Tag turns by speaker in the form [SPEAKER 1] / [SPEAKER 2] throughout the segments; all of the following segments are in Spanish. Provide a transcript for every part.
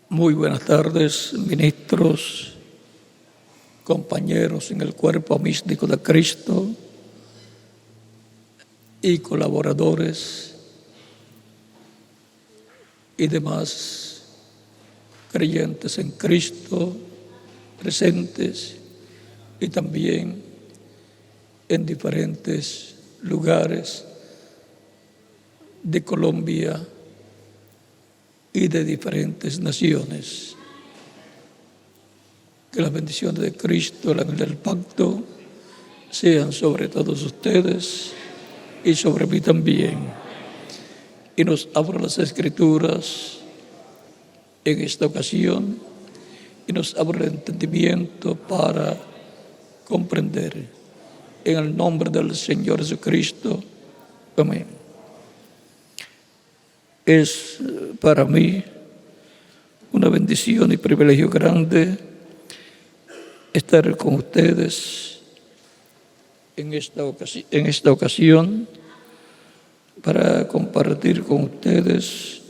[SPEAKER 1] Muy buenas tardes, ministros, compañeros en el cuerpo místico de Cristo y colaboradores y demás creyentes en Cristo presentes y también en diferentes lugares de Colombia y de diferentes naciones. Que las bendiciones de Cristo, el ángel del pacto, sean sobre todos ustedes y sobre mí también. Y nos abra las Escrituras en esta ocasión y nos abra el entendimiento para comprender. En el nombre del Señor Jesucristo. Amén. Es para mí una bendición y privilegio grande estar con ustedes en esta ocasión para compartir con ustedes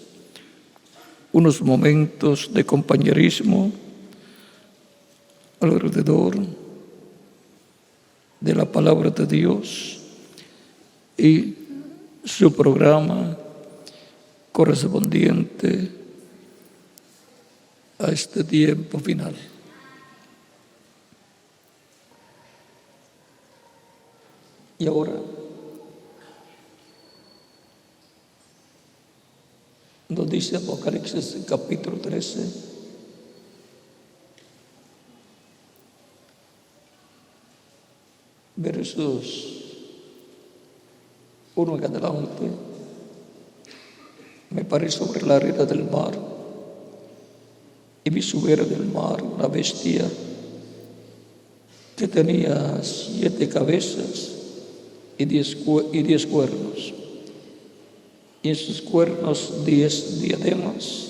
[SPEAKER 1] unos momentos de compañerismo alrededor de la palabra de Dios y su programa correspondiente a este tiempo final. Y ahora nos dice Apocalipsis capítulo 13, versos 1 en adelante. Me paré sobre la arena del mar y vi subir del mar una bestia que tenía 7 cabezas y 10 cuernos, y en sus cuernos 10 diademas,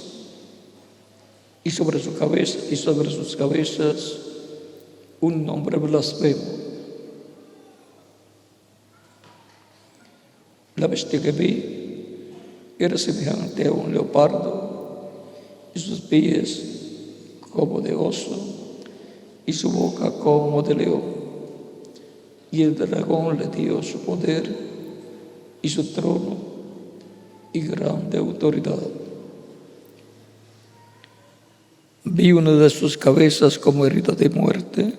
[SPEAKER 1] y sobre sus cabezas un nombre blasfemo. La bestia que vi era semejante a un leopardo, y sus pies como de oso, y su boca como de león. Y el dragón le dio su poder y su trono y grande autoridad. Vi una de sus cabezas como herida de muerte,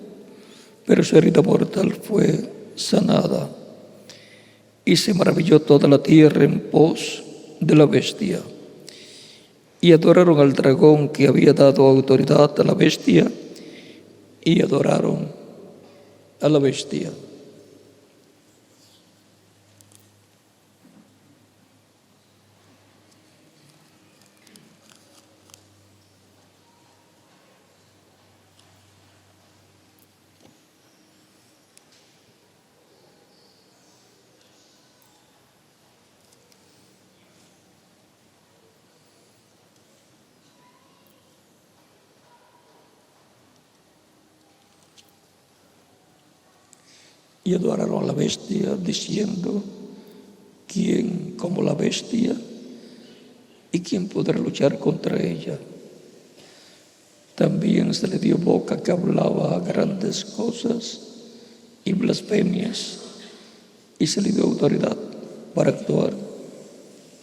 [SPEAKER 1] pero su herida mortal fue sanada. Y se maravilló toda la tierra en pos de la bestia, y adoraron al dragón que había dado autoridad a la bestia, y adoraron a la bestia. Y adoraron a la bestia, diciendo: ¿quién como la bestia? ¿Y quién podrá luchar contra ella? También se le dio boca que hablaba grandes cosas y blasfemias, y se le dio autoridad para actuar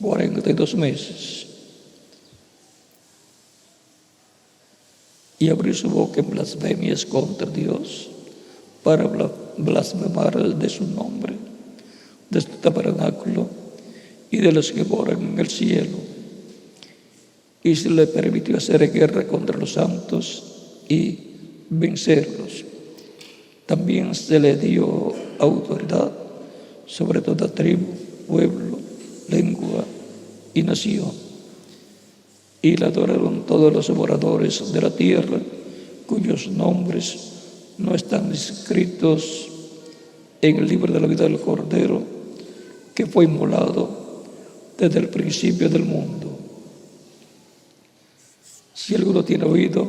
[SPEAKER 1] 42 meses. Y abrió su boca en blasfemias contra Dios, para blasfemar de su nombre, de su tabernáculo y de los que moran en el cielo. Y se le permitió hacer guerra contra los santos y vencerlos. También se le dio autoridad sobre toda tribu, pueblo, lengua y nación. Y la adoraron todos los moradores de la tierra, cuyos nombres no están escritos en el libro de la vida del Cordero, que fue inmolado desde el principio del mundo. Si alguno tiene oído,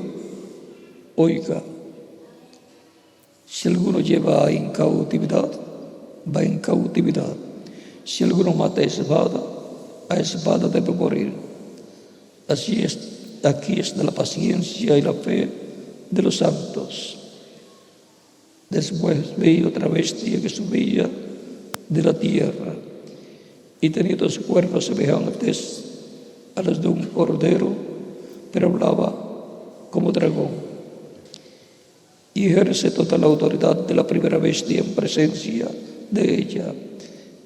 [SPEAKER 1] oiga. Si alguno lleva en cautividad, va en cautividad. Si alguno mata a espada debe morir. Así es aquí está la paciencia y la fe de los santos. Después vi otra bestia que subía de la tierra y tenía 2 cuernos semejantes a los de un cordero, pero hablaba como dragón. Y ejerce toda la autoridad de la primera bestia en presencia de ella,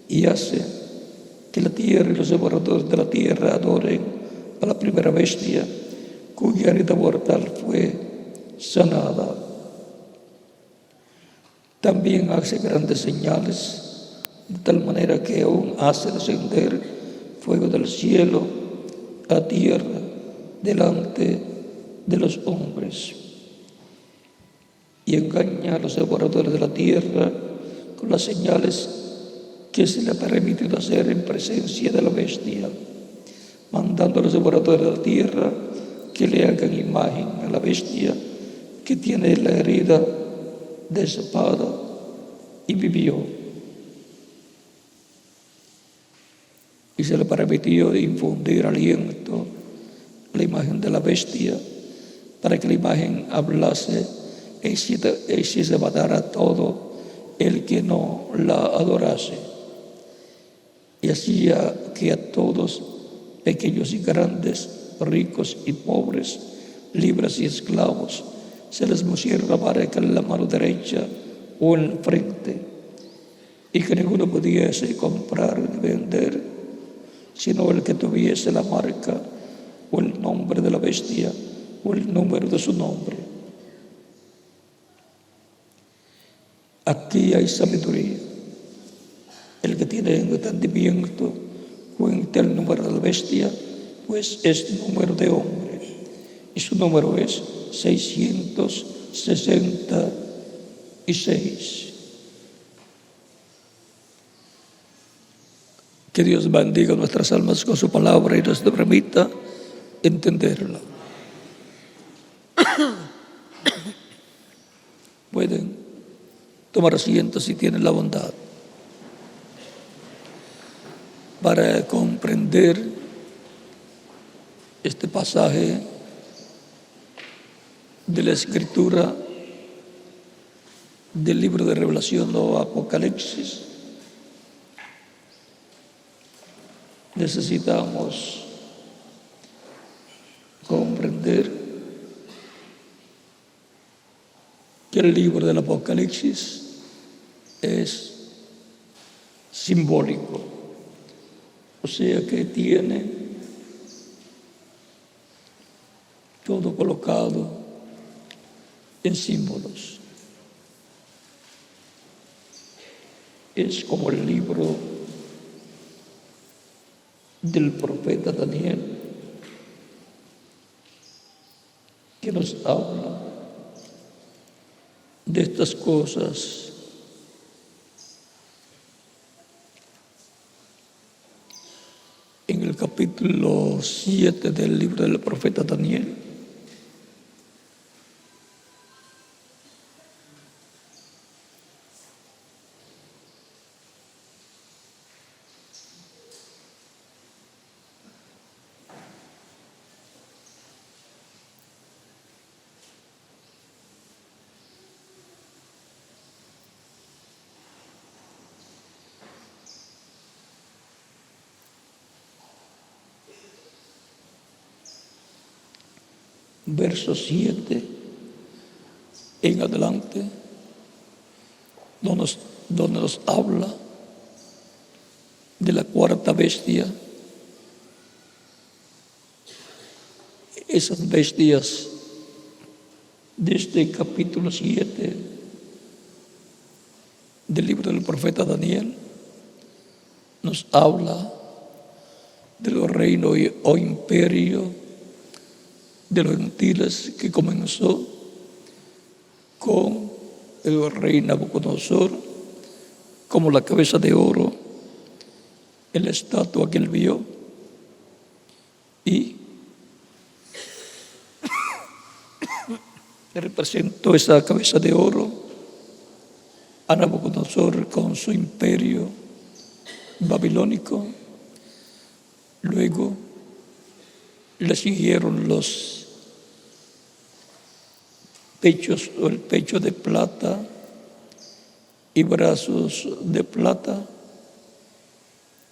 [SPEAKER 1] y hace que la tierra y los moradores de la tierra adoren a la primera bestia, cuya herida mortal fue sanada. También hace grandes señales, de tal manera que aún hace descender fuego del cielo a tierra delante de los hombres, y engaña a los devoradores de la tierra con las señales que se le ha permitido hacer en presencia de la bestia, mandando a los devoradores de la tierra que le hagan imagen a la bestia que tiene la herida de espada y vivió. Y se le permitió infundir aliento a la imagen de la bestia, para que la imagen hablase e hiciese matar a todo el que no la adorase. Y hacía que a todos, pequeños y grandes, ricos y pobres, libres y esclavos, se les pusiera la marca en la mano derecha o en la frente, y que ninguno pudiese comprar ni vender, sino el que tuviese la marca o el nombre de la bestia o el número de su nombre. Aquí hay sabiduría. El que tiene entendimiento cuente el número de la bestia, pues es número de hombre, y su número es 666. Que Dios bendiga nuestras almas con su palabra y nos permita entenderla. Pueden tomar asiento si tienen la bondad, para comprender este pasaje de la Escritura del libro de Revelación o Apocalipsis. Necesitamos comprender que el libro del Apocalipsis es simbólico, o sea que tiene todo colocado en símbolos. Es como el libro del profeta Daniel, que nos habla de estas cosas. En el capítulo 7 del libro del profeta Daniel, verso 7 en adelante, donde nos habla de la cuarta bestia. Esas bestias de este capítulo 7 del libro del profeta Daniel nos habla de los reinos o imperio de los gentiles, que comenzó con el rey Nabucodonosor como la cabeza de oro en la estatua que él vio, y representó esa cabeza de oro a Nabucodonosor con su imperio babilónico. Luego le siguieron los pechos o el pecho de plata y brazos de plata,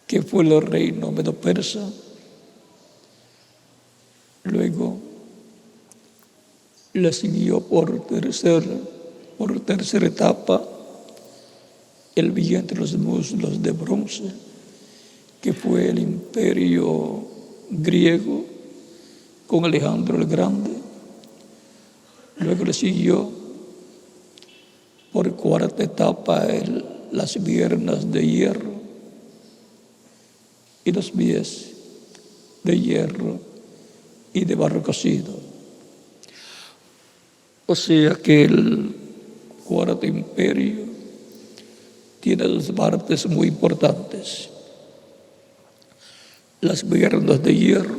[SPEAKER 1] que fue el reino medo-persa. Luego le siguió por tercera etapa el vientre de los muslos de bronce, que fue el imperio griego con Alejandro el Grande. Luego le siguió por cuarta etapa las piernas de hierro y los pies de hierro y de barro cocido. O sea que el cuarto imperio tiene dos partes muy importantes: las piernas de hierro,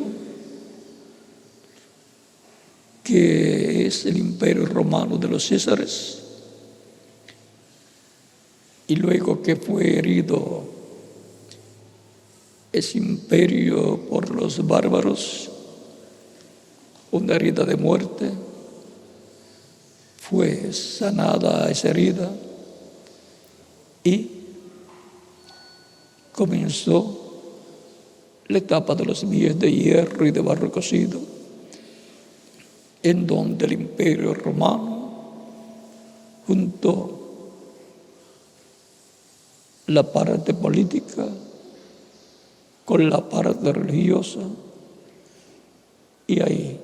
[SPEAKER 1] que es el imperio romano de los Césares, y luego que fue herido ese imperio por los bárbaros, una herida de muerte, fue sanada esa herida y comenzó la etapa de los pies de hierro y de barro cocido, en donde el imperio romano juntó la parte política con la parte religiosa, y ahí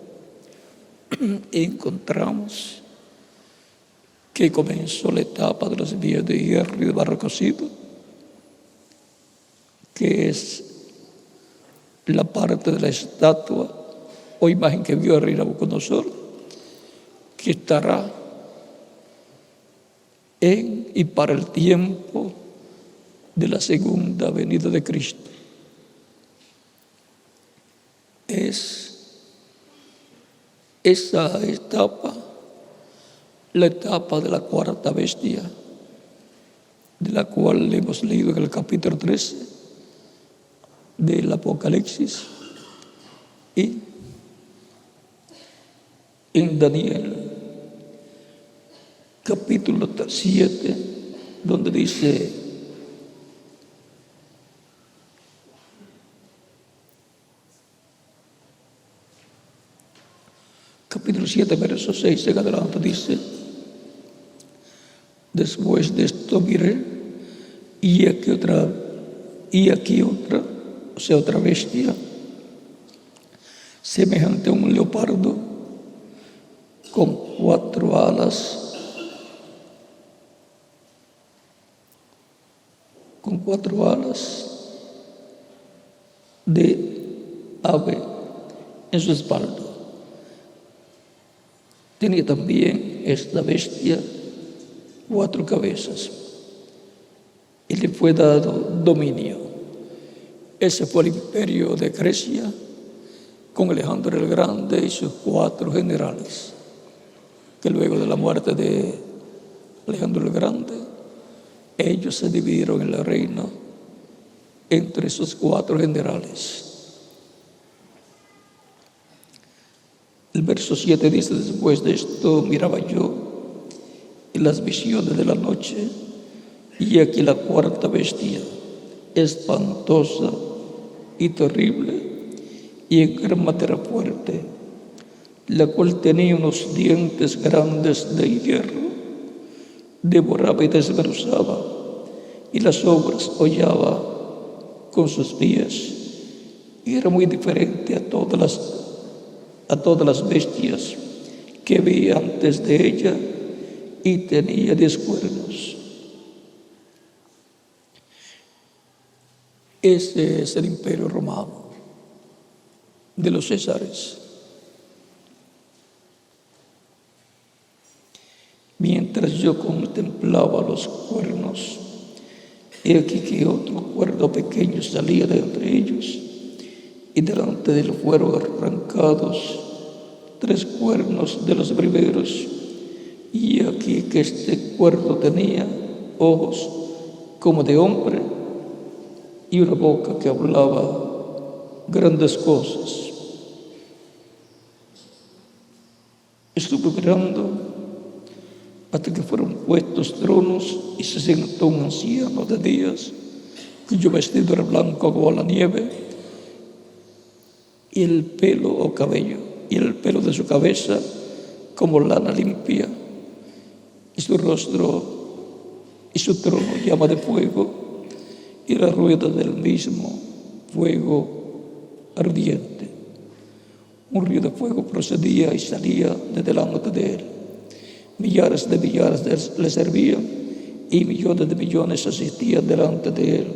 [SPEAKER 1] encontramos que comenzó la etapa de los pies de hierro y de barro cocido, que es la parte de la estatua o imagen que vio el rey Nabucodonosor, que estará en y para el tiempo de la segunda venida de Cristo. Es esa etapa, la etapa de la cuarta bestia, de la cual hemos leído en el capítulo 13 del Apocalipsis, y en Daniel capítulo 7, donde dice: capítulo 7, verso 6 en adelante, dice: después de esto miré, y aquí otra, o sea, otra bestia, semejante a un leopardo, con cuatro alas, de ave en su espalda. Tenía también esta bestia 4 cabezas y le fue dado dominio. Ese fue el imperio de Grecia con Alejandro el Grande y sus 4 generales, que luego de la muerte de Alejandro el Grande, ellos se dividieron el reino entre esos 4 generales. El verso 7 dice: después de esto miraba yo en las visiones de la noche, y aquí la cuarta bestia, espantosa y terrible, y en gran manera fuerte, la cual tenía unos dientes grandes de hierro, devoraba y desmenuzaba, y las obras hollaba con sus pies, y era muy diferente a todas las bestias que vi antes de ella, y tenía 10 cuernos. Ese es el imperio romano de los Césares. Mientras yo contemplaba los cuernos, he aquí que otro cuerno pequeño salía de entre ellos, y delante de él fueron arrancados 3 cuernos de los primeros, y aquí que este cuerno tenía ojos como de hombre y una boca que hablaba grandes cosas. Estuvo mirando hasta que fueron puestos tronos y se sentó un anciano de días, cuyo vestido era blanco como la nieve, y el pelo o cabello, y el pelo de su cabeza como lana limpia, y su rostro y su trono llama de fuego, y la rueda del mismo fuego ardiente. Un río de fuego procedía y salía de delante de él. Millares de millares le servían y millones de millones asistían delante de él.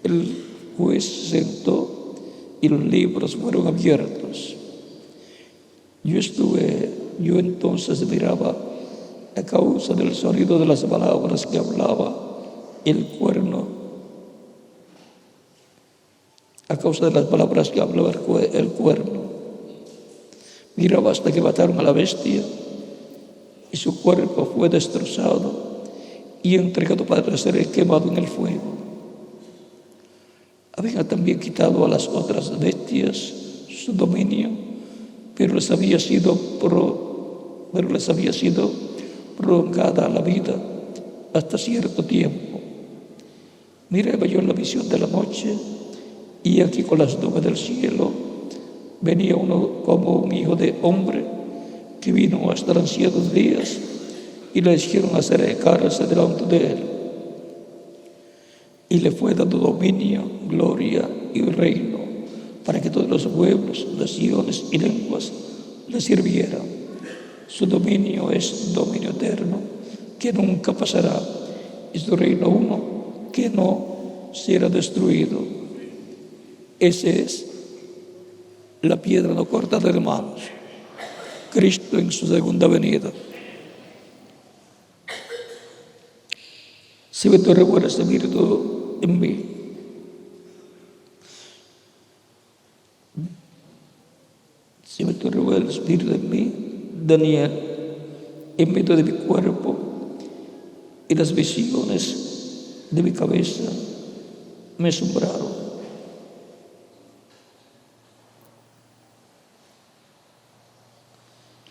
[SPEAKER 1] El juez se sentó y los libros fueron abiertos. Yo entonces miraba a causa del sonido de las palabras que hablaba el cuerno, a causa de las palabras que hablaba el cuerno. Miraba hasta que mataron a la bestia y su cuerpo fue destrozado y entregado para ser quemado en el fuego. Habían también quitado a las otras bestias su dominio, pero les había sido prolongada la vida hasta cierto tiempo. Miraba yo en la visión de la noche, y aquí con las nubes del cielo venía uno como un hijo de hombre, que vino hasta los ancianos días y le hicieron acercarse delante de él. Y le fue dado dominio, gloria y reino, para que todos los pueblos, naciones y lenguas le sirvieran. Su dominio es dominio eterno, que nunca pasará, y su reino uno, que no será destruido. Esa es la piedra no cortada de manos, Cristo en su segunda venida. Si me revuelve el Espíritu en mí, si me revuelve el Espíritu en mí, Daniel, en medio de mi cuerpo y las visiones de mi cabeza me asombraron.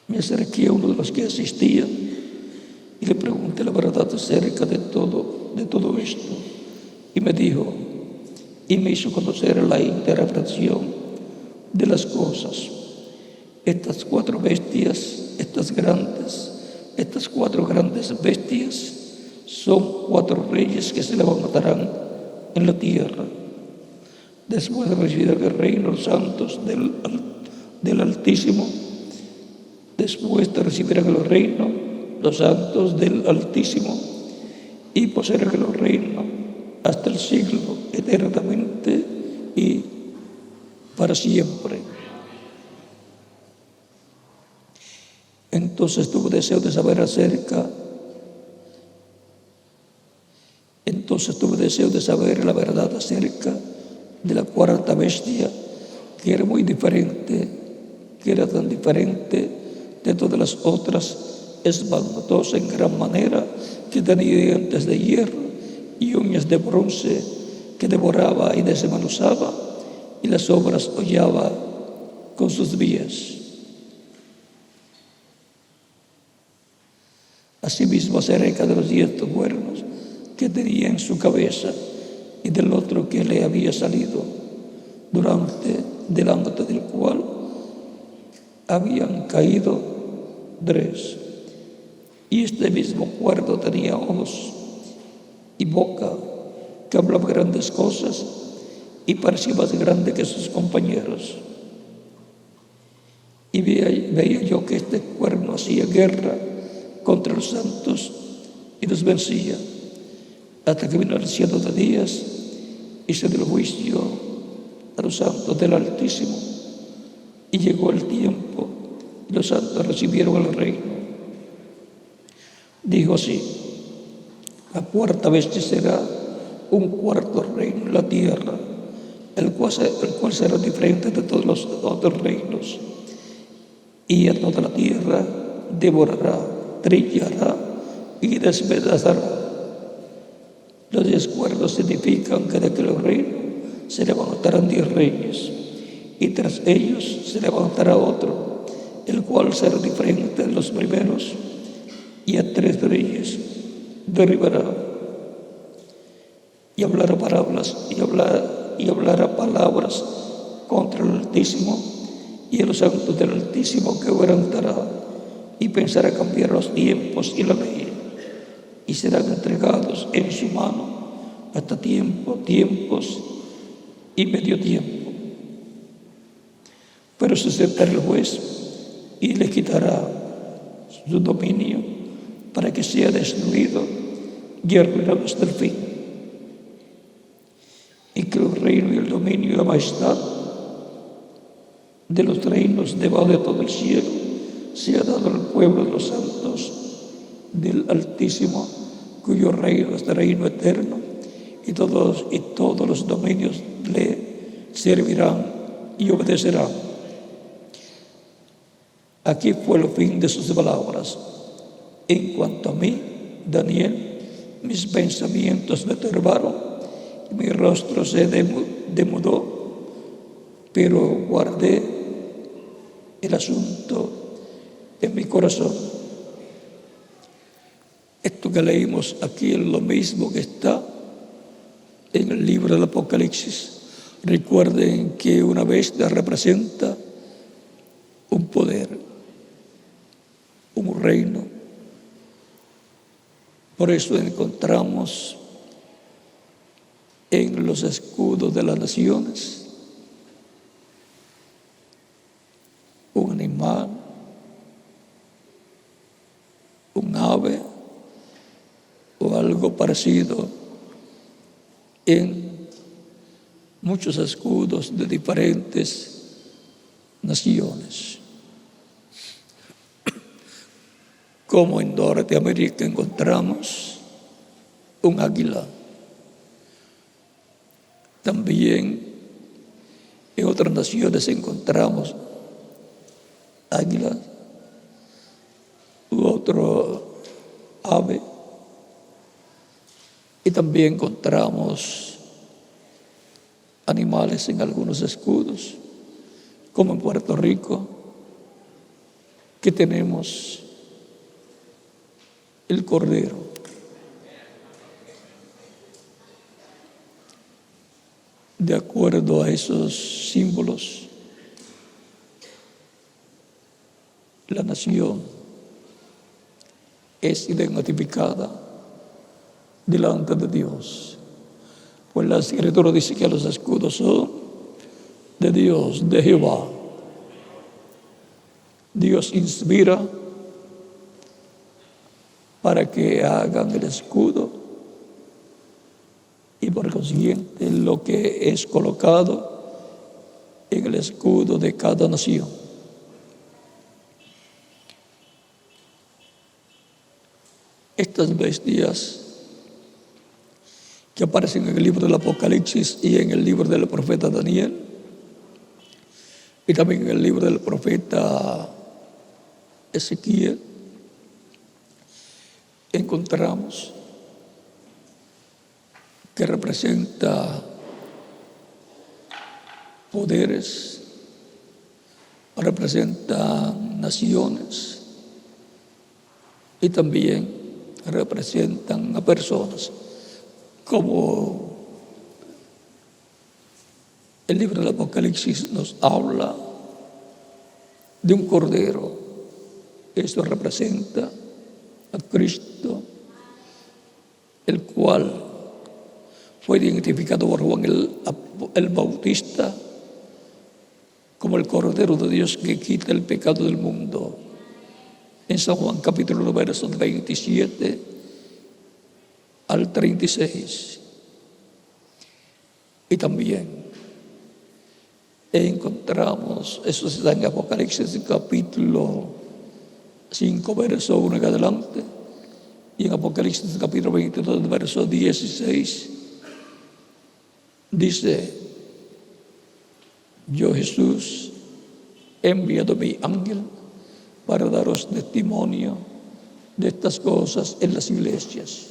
[SPEAKER 1] Me acerqué a uno de los que asistían y le pregunté la verdad acerca de todo esto. Y me dijo, y me hizo conocer la interpretación de las cosas. Estas cuatro grandes bestias, son 4 reyes que se levantarán en la tierra. Después de recibir el reino los santos del Altísimo, después de recibir el reino los santos del Altísimo, y poseer el reino hasta el siglo, eternamente y para siempre. Entonces tuve deseo de saber la verdad acerca de la cuarta bestia, que era muy diferente, que era tan diferente de todas las otras, espantosa en gran manera, que tenía dientes de hierro y uñas de bronce, que devoraba y desmenuzaba, y las obras hollaba con sus vías. Asimismo, acerca de los 10 cuernos que tenía en su cabeza y del otro que le había salido, delante del cual habían caído 3. Y este mismo cuerno tenía ojos y boca, que hablaba grandes cosas y parecía más grande que sus compañeros. Y veía yo que este cuerno hacía guerra contra los santos y los vencía, hasta que vino el anciano de días y se dio el juicio a los santos del Altísimo, y llegó el tiempo y los santos recibieron el reino. Dijo así: la cuarta bestia será un cuarto reino en la tierra, el cual será diferente de todos los otros reinos, y a toda la tierra devorará, trillará y despedazará. Los 10 cuernos significan que de aquel reino se levantarán 10 reyes, y tras ellos se levantará otro, el cual cual será diferente de los primeros, y a 3 reyes derribará, y hablará palabras contra el Altísimo y a los santos del Altísimo quebrantará, y pensará cambiar los tiempos y la ley, y serán entregados en su mano hasta tiempos y medio tiempo. Pero se sentará el juez y le quitará su dominio para que sea destruido y arruinado hasta el fin, y que el reino y el dominio y la majestad de los reinos debajo de todo el cielo sea dado al pueblo de los santos del Altísimo, cuyo reino es de reino eterno, y todos los dominios le servirán y obedecerán. Aquí fue el fin de sus palabras. En cuanto a mí, Daniel, mis pensamientos me turbaron y mi rostro se demudó, pero guardé el asunto en mi corazón. Esto que leímos aquí es lo mismo que está en el libro del Apocalipsis. Recuerden que una bestia representa un poder, un reino. Por eso encontramos en los escudos de las naciones un animal, un ave o algo parecido en muchos escudos de diferentes naciones. Como en Norteamérica encontramos un águila. También en otras naciones encontramos águilas u otro ave. Y también encontramos animales en algunos escudos, como en Puerto Rico, que tenemos el cordero. De acuerdo a esos símbolos, la nación es identificada delante de Dios. Pues la Escritura dice que los escudos son de Dios, de Jehová. Dios inspira para que hagan el escudo, y por consiguiente lo que es colocado en el escudo de cada nación. Estas bestias que aparecen en el libro del Apocalipsis y en el libro del profeta Daniel, y también en el libro del profeta Ezequiel, encontramos que representa poderes, representa naciones y también representan a personas, como el libro del Apocalipsis nos habla de un cordero. Esto representa a Cristo, el cual fue identificado por Juan el Bautista como el Cordero de Dios que quita el pecado del mundo. En San Juan capítulo 1, versos 27 al 36. Y también encontramos, eso está en Apocalipsis capítulo 5, verso 1 en adelante, y en Apocalipsis capítulo 22, verso 16, dice: yo, Jesús, he enviado mi ángel para daros testimonio de estas cosas en las iglesias.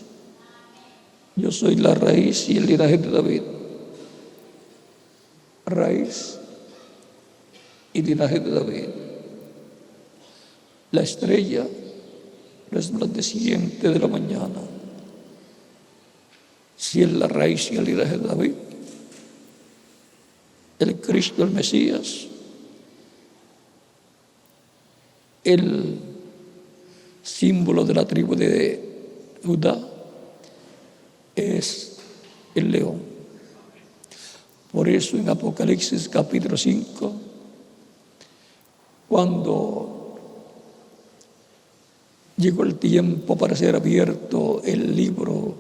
[SPEAKER 1] Yo soy la raíz y el linaje de David. Raíz y linaje de David. la estrella resplandeciente de la mañana. Si es la raíz y el linaje de David, el Cristo, el Mesías, el símbolo de la tribu de Judá es el león. Por eso en Apocalipsis capítulo 5, cuando llegó el tiempo para ser abierto el libro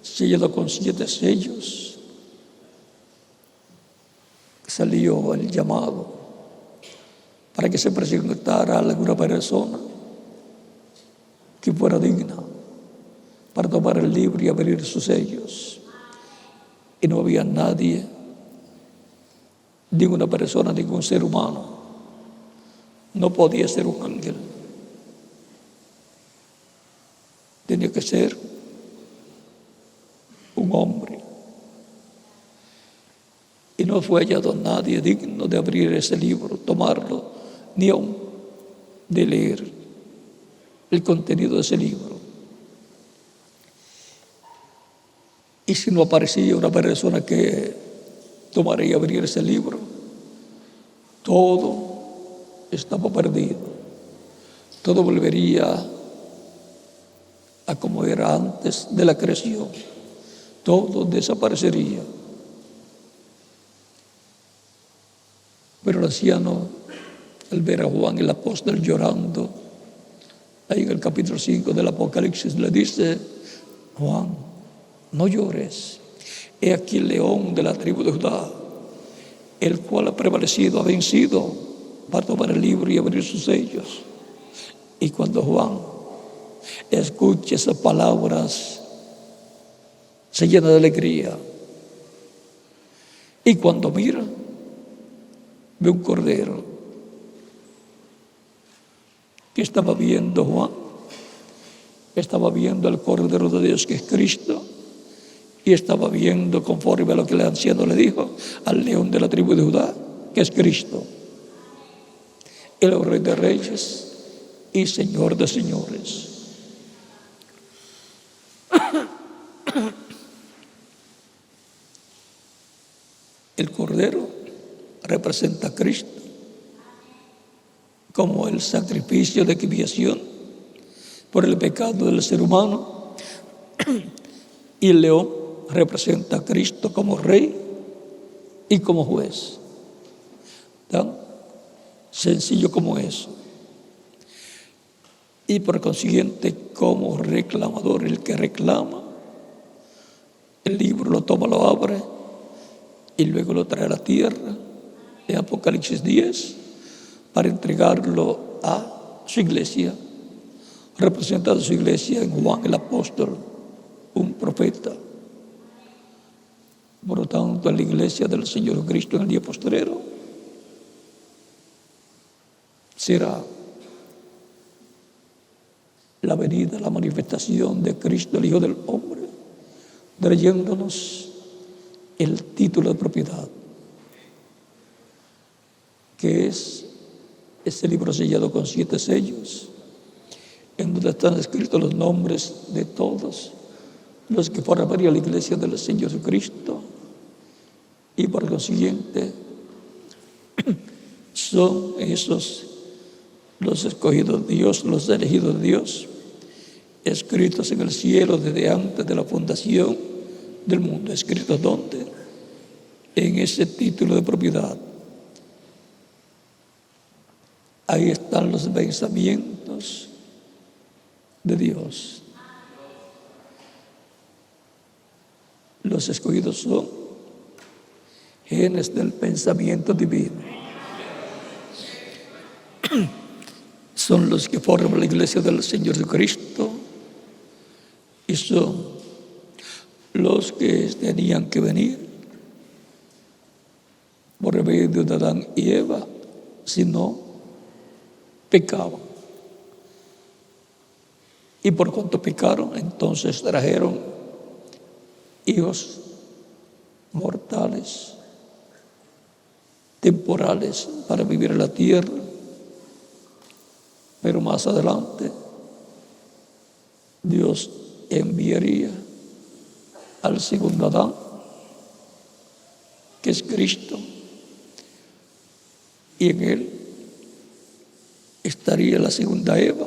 [SPEAKER 1] sellado con 7 sellos, salió el llamado para que se presentara alguna persona que fuera digna para tomar el libro y abrir sus sellos. Y no había nadie, ninguna persona, ningún ser humano. No podía ser un ángel. Tenía que ser un hombre. Y no fue hallado nadie digno de abrir ese libro, tomarlo, ni aún de leer el contenido de ese libro. Y si no aparecía una persona que tomara y abrir ese libro, todo estaba perdido. Todo volvería a como era antes de la creación. Todo desaparecería. Pero el anciano, al ver a Juan el apóstol llorando, ahí en el capítulo 5 del Apocalipsis, le dice: Juan, no llores. He aquí el león de la tribu de Judá, el cual ha prevalecido, ha vencido, para tomar el libro y abrir sus sellos. Y cuando Juan escucha esas palabras, se llena de alegría. Y cuando mira, ve un cordero. ¿Qué estaba viendo Juan? Estaba viendo al Cordero de Dios, que es Cristo, y estaba viendo, conforme a lo que el anciano le dijo, al león de la tribu de Judá, que es Cristo, el Rey de Reyes y Señor de Señores. El Cordero representa a Cristo como el sacrificio de expiación por el pecado del ser humano, y el león representa a Cristo como Rey y como juez. Tan sencillo como eso. Y por consiguiente, como reclamador, el que reclama, el libro lo toma, lo abre y luego lo trae a la tierra, en Apocalipsis 10, para entregarlo a su iglesia, representando a su iglesia en Juan el apóstol, un profeta. Por lo tanto, en la iglesia del Señor Jesucristo en el día postrero será la venida, la manifestación de Cristo, el Hijo del Hombre, trayéndonos el título de propiedad, que es ese libro sellado con 7 sellos, en donde están escritos los nombres de todos los que formarían la iglesia del Señor Jesucristo, y por consiguiente son esos los escogidos de Dios, los elegidos de Dios, escritos en el cielo desde antes de la fundación del mundo. ¿Escritos dónde? En ese título de propiedad. Ahí están los pensamientos de Dios. Los escogidos son genes del pensamiento divino. Son los que forman la iglesia del Señor Jesucristo, y son los que tenían que venir por medio de Adán y Eva, si no pecaban. Y por cuanto pecaron, entonces trajeron hijos mortales, temporales, para vivir en la tierra, Pero más adelante Dios enviaría al segundo Adán, que es Cristo, y en él estaría la segunda Eva.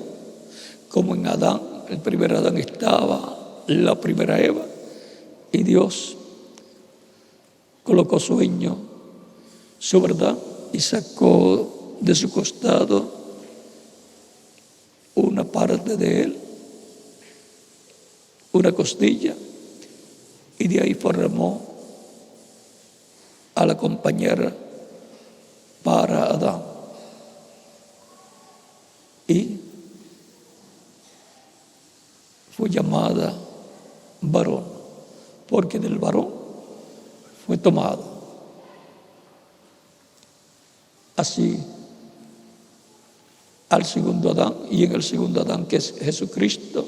[SPEAKER 1] Como en Adán, el primer Adán, estaba la primera Eva, y Dios colocó sueño sobre Adán y sacó de su costado una parte de él, una costilla, y de ahí formó a la compañera para Adán. Y fue llamada varón, porque del varón fue tomado. Así, al segundo Adán, y en el segundo Adán, que es Jesucristo,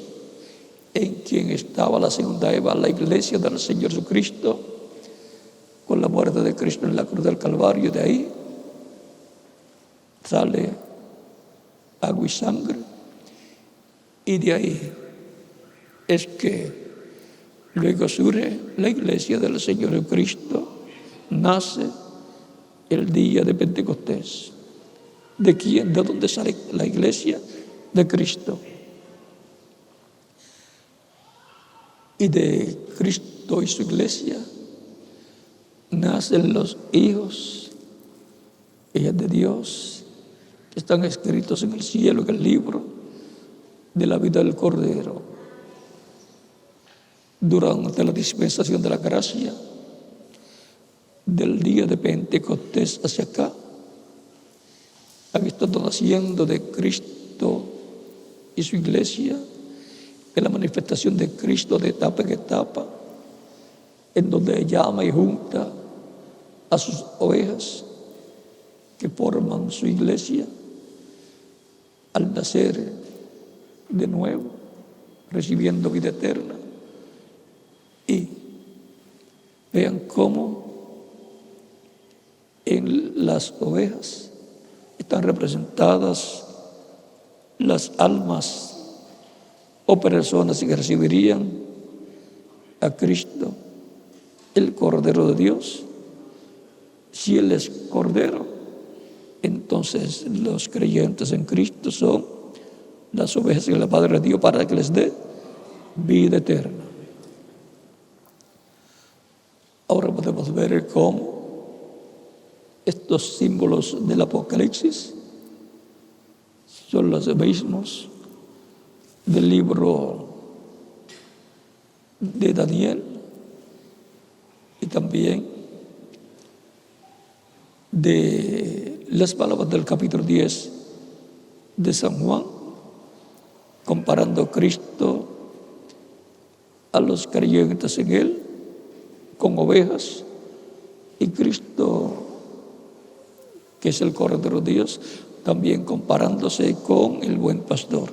[SPEAKER 1] en quien estaba la segunda Eva, la iglesia del Señor Jesucristo, con la muerte de Cristo en la cruz del Calvario. De ahí sale agua y sangre, y de ahí es que luego surge la iglesia del Señor Jesucristo, nace el día de Pentecostés. ¿De quién? ¿De dónde sale la iglesia? De Cristo. Y de Cristo y su iglesia nacen los hijos de Dios, que están escritos en el cielo, en el libro de la vida del Cordero. Durante la dispensación de la gracia, del día de Pentecostés hacia acá, han estado naciendo de Cristo y su iglesia, en la manifestación de Cristo de etapa en etapa, en donde llama y junta a sus ovejas que forman su iglesia al nacer de nuevo, recibiendo vida eterna. Y vean cómo en las ovejas están representadas las almas o personas que recibirían a Cristo, el Cordero de Dios. Si Él es Cordero, entonces los creyentes en Cristo son las ovejas que el Padre dio para que les dé vida eterna. Ahora podemos ver cómo estos símbolos del Apocalipsis son los mismos del libro de Daniel y también de las palabras del capítulo 10 de San Juan, comparando a Cristo a los creyentes en Él con ovejas, y Cristo, que es el Cordero de Dios, también comparándose con el buen pastor.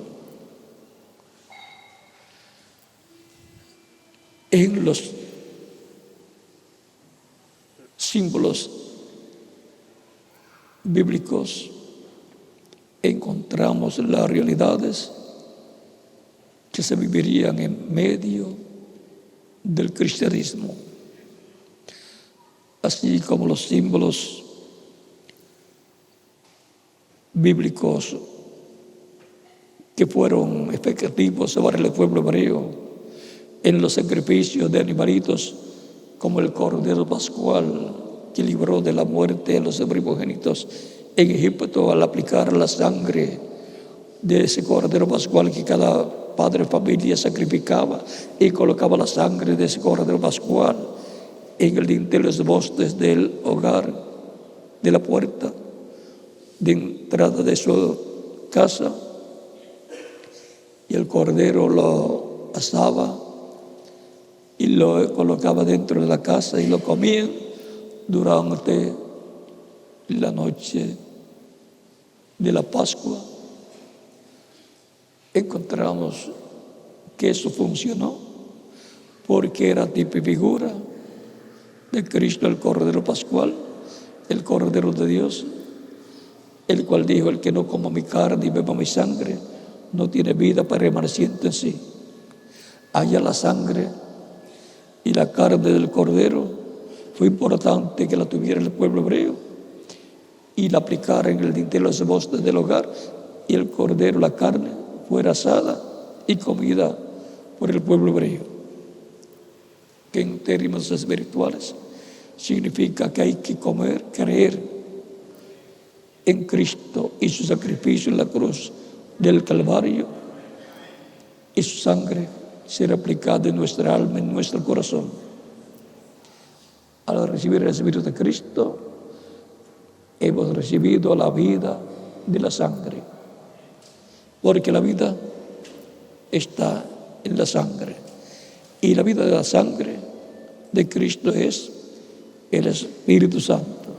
[SPEAKER 1] En los símbolos bíblicos encontramos las realidades que se vivirían en medio del cristianismo, así como los símbolos bíblicos que fueron efectivos sobre el pueblo hebreo en los sacrificios de animalitos, como el Cordero Pascual que libró de la muerte a los primogénitos en Egipto al aplicar la sangre de ese Cordero Pascual que cada padre de familia sacrificaba, y colocaba la sangre de ese Cordero Pascual en el dintel de los postes del hogar, de la puerta de entrada de su casa, y el Cordero lo asaba y lo colocaba dentro de la casa y lo comían durante la noche de la Pascua. Encontramos que eso funcionó porque era tipo y figura de Cristo, el Cordero Pascual, el Cordero de Dios, el cual dijo: el que no coma mi carne y beba mi sangre no tiene vida permaneciente en sí. Haya la sangre y la carne del cordero, fue importante que la tuviera el pueblo hebreo y la aplicara en el dintel de los bosques del hogar, y el cordero, la carne, fuera asada y comida por el pueblo hebreo, que en términos espirituales significa que hay que comer, creer en Cristo y su sacrificio en la cruz del Calvario, y su sangre ser aplicada en nuestra alma, en nuestro corazón. Al recibir el Espíritu de Cristo, hemos recibido la vida de la sangre, porque la vida está en la sangre, y la vida de la sangre de Cristo es el Espíritu Santo.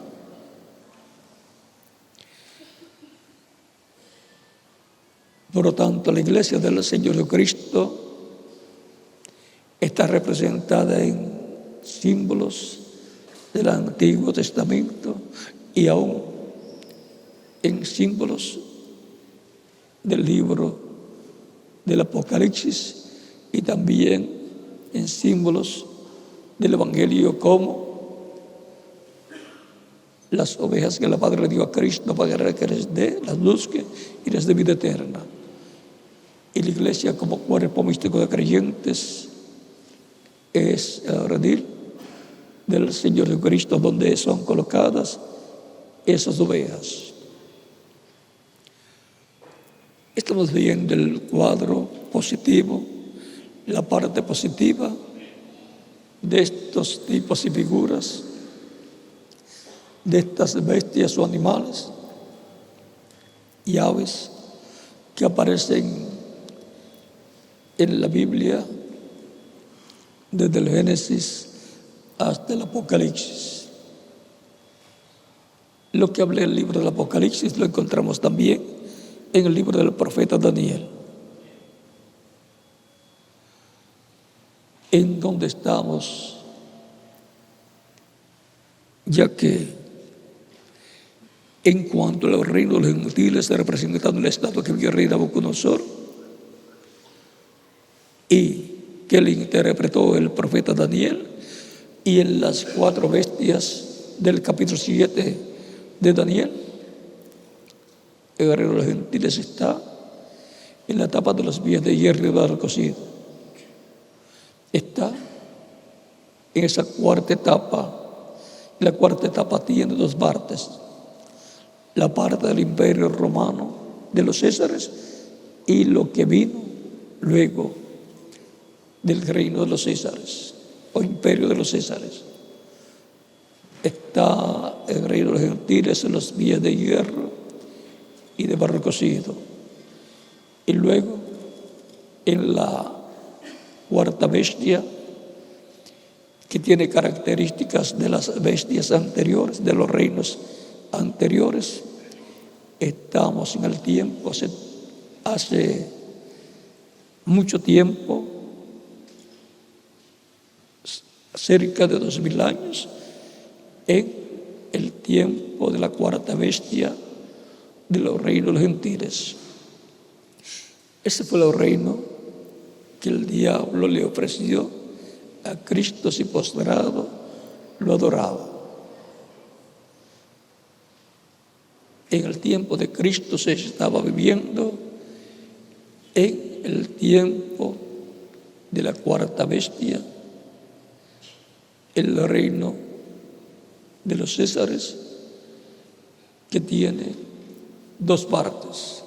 [SPEAKER 1] Por lo tanto, la iglesia del Señor Jesucristo está representada en símbolos del Antiguo Testamento y aún en símbolos del libro del Apocalipsis, y también en símbolos del Evangelio, como las ovejas que la Padre le dio a Cristo para que les dé las luz y les dé vida eterna. Y la iglesia, como cuerpo místico de creyentes, es el redil del Señor Jesucristo, donde son colocadas esas ovejas. Estamos viendo el cuadro positivo, la parte positiva de estos tipos y figuras, de estas bestias o animales y aves que aparecen en la Biblia desde el Génesis hasta el Apocalipsis. Lo que hablé en el libro del Apocalipsis lo encontramos también en el libro del profeta Daniel, en donde estamos, ya que en cuanto a los reinos de los gentiles, representando el estado que vio el rey Nabucodonosor y que le interpretó el profeta Daniel, y en las 4 bestias del capítulo 7 de Daniel, el reino de los gentiles está en la etapa de los pies de hierro y barro cocido. Está en esa cuarta etapa. La cuarta etapa tiene 2 partes: la parte del imperio romano de los Césares y lo que vino luego del reino de los Césares o imperio de los Césares. Está el reino de los gentiles en los pies de hierro y de barro cocido, y luego en la cuarta bestia, que tiene características de las bestias anteriores, de los reinos anteriores. Estamos en el tiempo, hace mucho tiempo, cerca de 2000 años, en el tiempo de la cuarta bestia de los reinos gentiles. Ese fue el reino que el diablo le ofreció a Cristo, si postrado lo adoraba. En el tiempo de Cristo se estaba viviendo en el tiempo de la cuarta bestia, el reino de los Césares, que tiene 2 partes.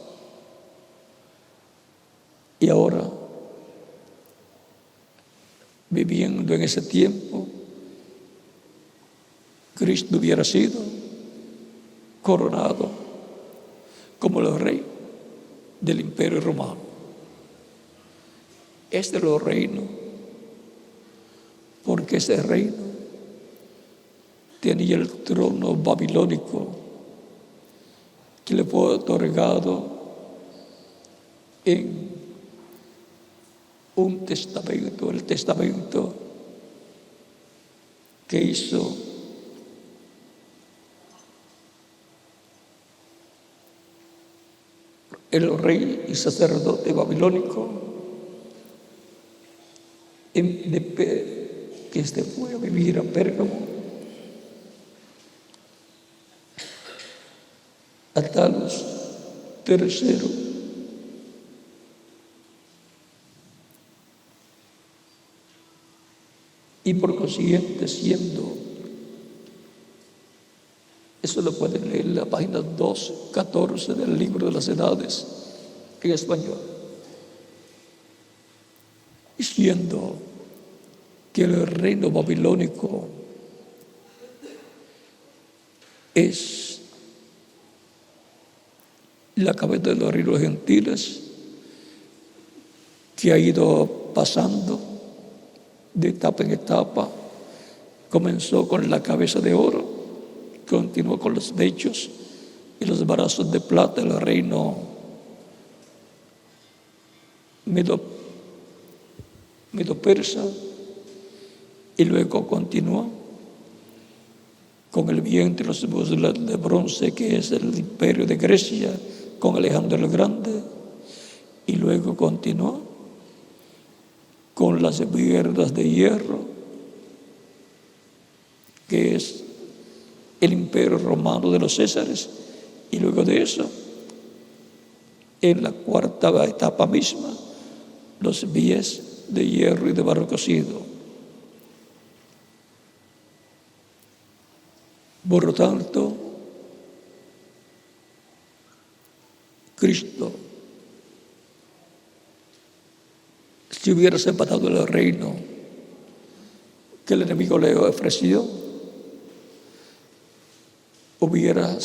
[SPEAKER 1] Y ahora, viviendo en ese tiempo, Cristo hubiera sido coronado como el rey del imperio romano. Este es el reino, porque ese reino tenía el trono babilónico que le fue otorgado en un testamento, el testamento que hizo el rey y sacerdote babilónico, que fue a vivir a Pérgamo, Attalus III, y por consiguiente eso lo pueden leer en la página 214 del libro de las Edades en español, diciendo que el reino babilónico es la cabeza de los reinos gentiles que ha ido pasando de etapa en etapa. Comenzó con la cabeza de oro, continuó con los pechos y los brazos de plata del reino medo-persa, y luego continuó con el vientre y los muslos de bronce, que es el imperio de Grecia, con Alejandro el Grande, y luego continuó con las piernas de hierro, que es el imperio romano de los Césares, y luego de eso, en la cuarta etapa misma, los pies de hierro y de barro cocido. Por lo tanto, Cristo, si hubiera separado el reino que el enemigo le ofreció, hubiera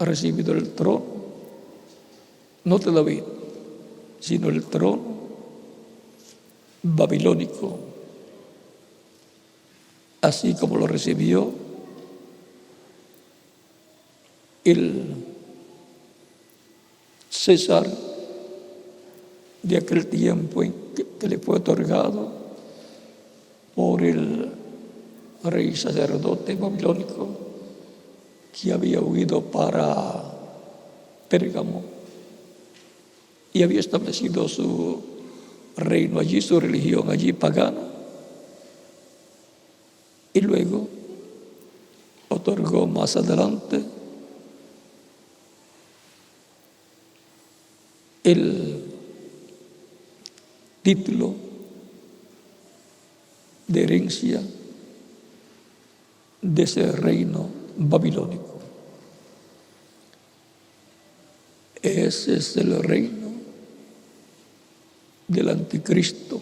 [SPEAKER 1] recibido el trono, no de David, sino el trono babilónico, así como lo recibió el César de aquel tiempo en que le fue otorgado por el rey sacerdote babilónico que había huido para Pérgamo y había establecido su reino allí, su religión allí pagana, y luego otorgó más adelante el título de herencia de ese reino babilónico. Ese es el reino del anticristo,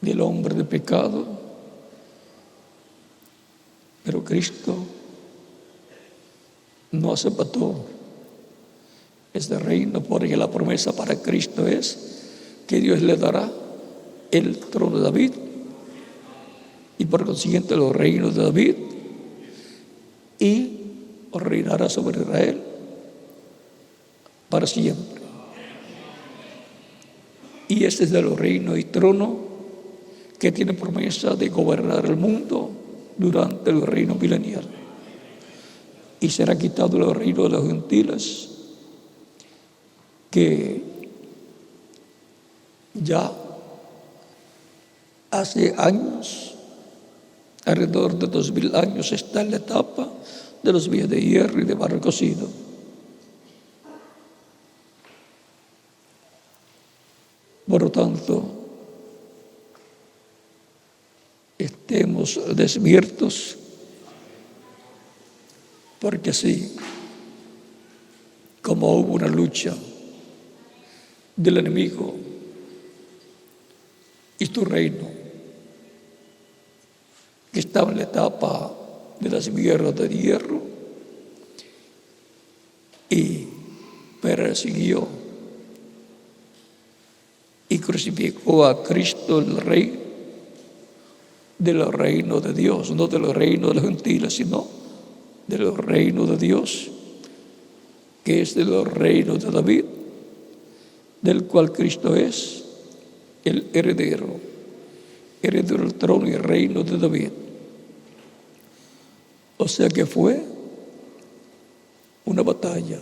[SPEAKER 1] del hombre de pecado. Pero Cristo no aceptó este reino, porque la promesa para Cristo es que Dios le dará el trono de David y por consiguiente los reinos de David, y reinará sobre Israel para siempre. Y este es el reino y trono que tiene promesa de gobernar el mundo durante el reino milenial, y será quitado el reino de los gentiles, que ya hace años, alrededor de 2000 años, está en la etapa de los pies de hierro y de barro cocido. Por lo tanto, estemos despiertos, porque así como hubo una lucha del enemigo y tu reino, que estaba en la etapa de las piernas de hierro, y persiguió y crucificó a Cristo, el Rey del reino de Dios, no del reino de los gentiles, sino del reino de Dios, que es del reino de David, del cual Cristo es el heredero del trono y reino de David. O sea que fue una batalla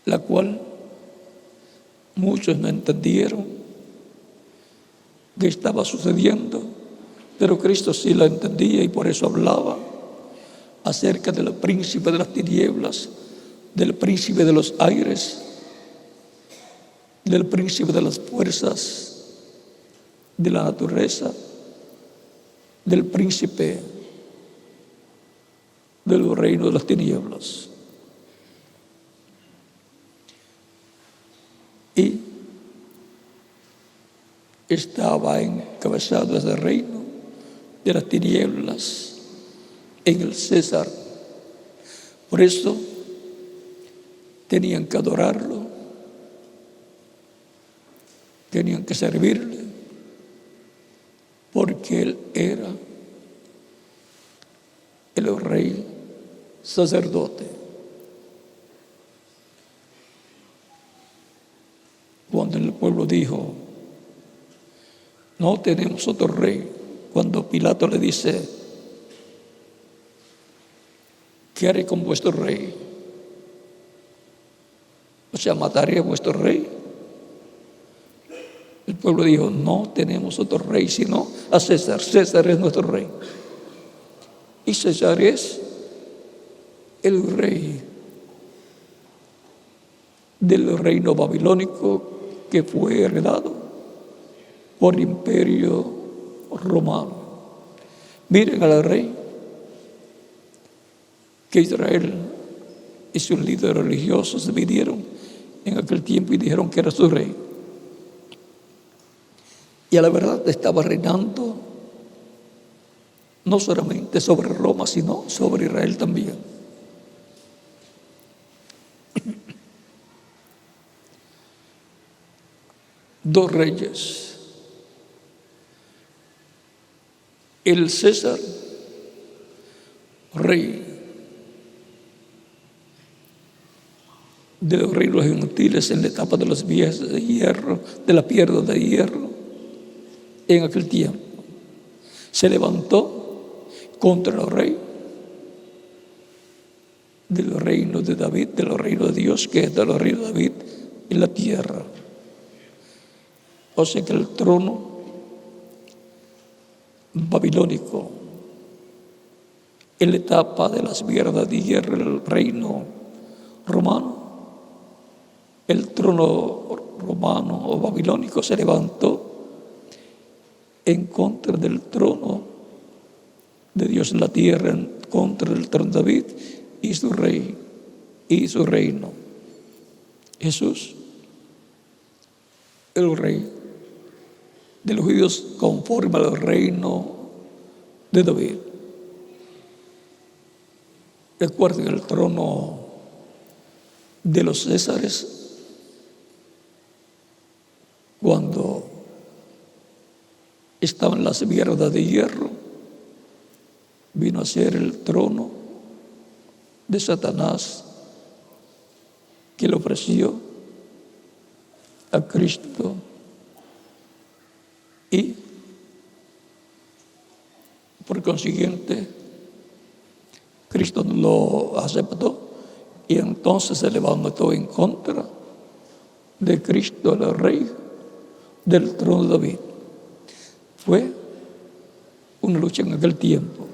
[SPEAKER 1] la cual muchos no entendieron qué estaba sucediendo, pero Cristo sí la entendía y por eso hablaba acerca del príncipe de las tinieblas, del príncipe de los aires, del príncipe de las fuerzas de la naturaleza, del príncipe del reino de las tinieblas. Y estaba encabezado ese reino de las tinieblas en el César. Por eso tenían que adorarlo, tenían que servirle, porque él era el rey sacerdote. Cuando el pueblo dijo, no tenemos otro rey, cuando Pilato le dice, ¿qué haré con vuestro rey? O sea, mataré a vuestro rey. El pueblo dijo, no tenemos otro rey, sino a César. César es nuestro rey. Y César es el rey del reino babilónico que fue heredado por el imperio romano. Miren al rey que Israel y sus líderes religiosos se dividieron en aquel tiempo y dijeron que era su rey. Y a la verdad estaba reinando no solamente sobre Roma, sino sobre Israel también. Dos reyes. El César, rey de los reinos gentiles en la etapa de los pies de hierro, de la piedra de hierro, en aquel tiempo, se levantó contra el rey del reino de David, del reino de Dios, que es del reino de David en la tierra. O sea que el trono babilónico, en la etapa de las piedras de hierro del reino romano, el trono romano o babilónico se levantó en contra del trono de Dios en la tierra, en contra del trono de David y su rey y su reino. Jesús, el rey de los judíos conforme al reino de David. Recuerden el trono de los Césares, cuando estaban las piedras de hierro, vino a ser el trono de Satanás, que le ofreció a Cristo y por consiguiente Cristo lo aceptó y entonces se levantó en contra de Cristo, el rey del trono de David. Fue una lucha en aquel tiempo.